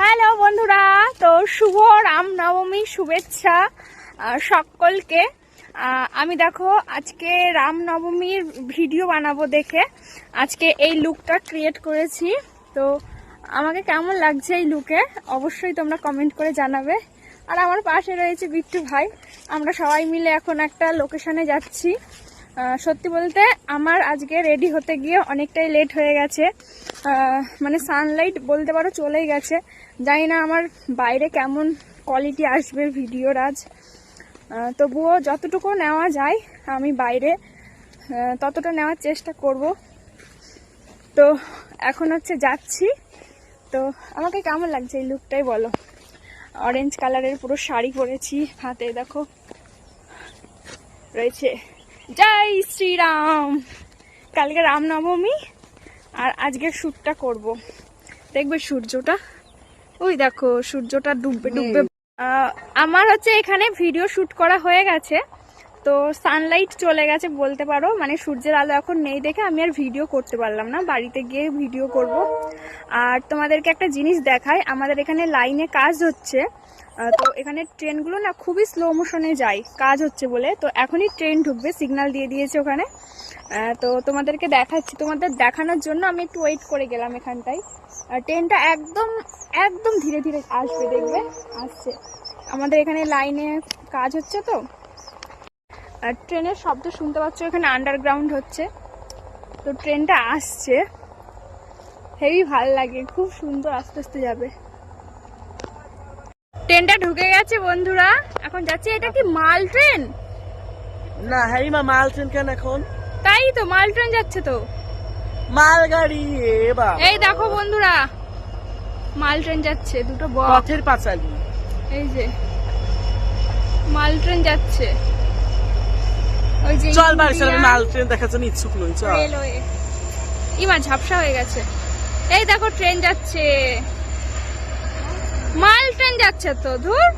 Hello বন্ধুরা, তো শুভ রামনবমী শুভেচ্ছা সকলকে। আমি দেখো আজকে রামনবমীর ভিডিও বানাবো দেখে আজকে এই লুকটা ক্রিয়েট করেছি। তো আমাকে কেমন লাগছে এই লুকে অবশ্যই তোমরা কমেন্ট করে জানাবে। আর আমার পাশে রয়েছে বিট্টু ভাই, আমরা সবাই মিলে এখন একটা লোকেশনে যাচ্ছি। সত্যি বলতে আমার আজকে রেডি হতে গিয়ে অনেকটাই লেট হয়ে গেছে, মানে সানলাইট বলতে পারো চলেই গেছে। জানি না আমার বাইরে কেমন কোয়ালিটি আসবে ভিডিওর আজ, তবুও যতটুকু নেওয়া যায় আমি বাইরে ততটা নেওয়ার চেষ্টা করব। তো এখন হচ্ছে যাচ্ছি। তো আমাকে কেমন লাগছে এই লুকটাই বলো। অরেঞ্জ কালারের পুরো শাড়ি পরেছি, হাতে দেখো রয়েছে জয় শ্রীরাম। কালকে রামনবমী আর আজকে শ্যুটটা করব। দেখবে সূর্যটা, ওই দেখো সূর্যটা ডুববে ডুববে। আমার হচ্ছে এখানে ভিডিও শ্যুট করা হয়ে গেছে, তো সানলাইট চলে গেছে বলতে পারো, মানে সূর্যের আলো এখন নেই দেখে আমি আর ভিডিও করতে পারলাম না। বাড়িতে গিয়ে ভিডিও করব। আর তোমাদেরকে একটা জিনিস দেখাই, আমাদের এখানে লাইনে কাজ হচ্ছে। তো এখানে ট্রেনগুলো না খুবই স্লো মোশনে যায়, কাজ হচ্ছে বলে। তো এখনই ট্রেন ঢুকবে, সিগন্যাল দিয়ে দিয়েছে ওখানে। তো তোমাদেরকে দেখাচ্ছি, তোমাদের দেখানোর জন্য আমি একটু ওয়েট করে গেলাম এখানটায়। আর ট্রেনটা একদম একদম ধীরে ধীরে আসবে, দেখবে আসছে। আমাদের এখানে লাইনে কাজ হচ্ছে, তো আর ট্রেনের শব্দ শুনতে পাচ্ছ, এখানে আন্ডারগ্রাউন্ড হচ্ছে। তো ট্রেনটা আসছে, হেভি ভাল লাগে, খুব সুন্দর, আস্তে আস্তে যাবে। ট্রেনটা ঢুকে গেছে বন্ধুরা, এখন যাচ্ছে। এটা কি মাল ট্রেন? না হ্যাঁ মাল ট্রেন কেন এখন? তাই তো মাল ট্রেন যাচ্ছে, তো মাল গাড়ি। এই দেখো বন্ধুরা, মাল ট্রেন যাচ্ছে, দুটো পথের পাঁচালী। এই যে মাল ট্রেন যাচ্ছে, ওই যে চল বাড়ি চল, মাল ট্রেন দেখার জন্য ইচ্ছুক নই। চল রেলওয়ে ইমা ঝাপসা হয়ে গেছে। এই দেখো ট্রেন যাচ্ছে, মাল ট্রেন যাচ্ছে। তো ধুর,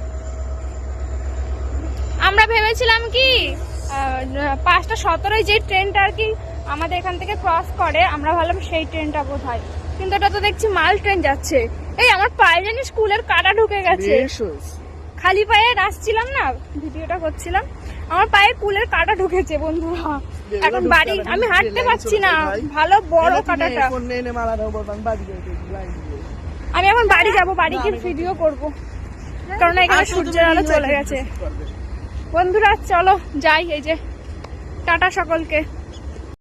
আমরা ভেবেছিলাম কি 5:17 যে ট্রেনটা আর কি আমাদের এখান থেকে ক্রস করে, আমরা ভাবলাম সেই ট্রেনটা বোধহয়, কিন্তু এটা তো দেখছি মাল ট্রেন যাচ্ছে। এই আমার পায়ে জানি স্কুলের কাটা ঢুকে গেছে, খালি পায়ে আসছিলাম না, ভিডিওটা করছিলাম, আমার পায়ে কুলের কাটা ঢুকেছে বন্ধুরা। এখন বাড়ি আমি হাঁটতে পারছি না, ভালো বড় কাটাটা। আমি এখন বাড়ি যাব, বাড়ি গিয়ে ভিডিও করব, কারণ এখানে সূর্যের আলো চলে গেছে। বন্ধুরা চলো যাই, এই যে টাটা সকলকে।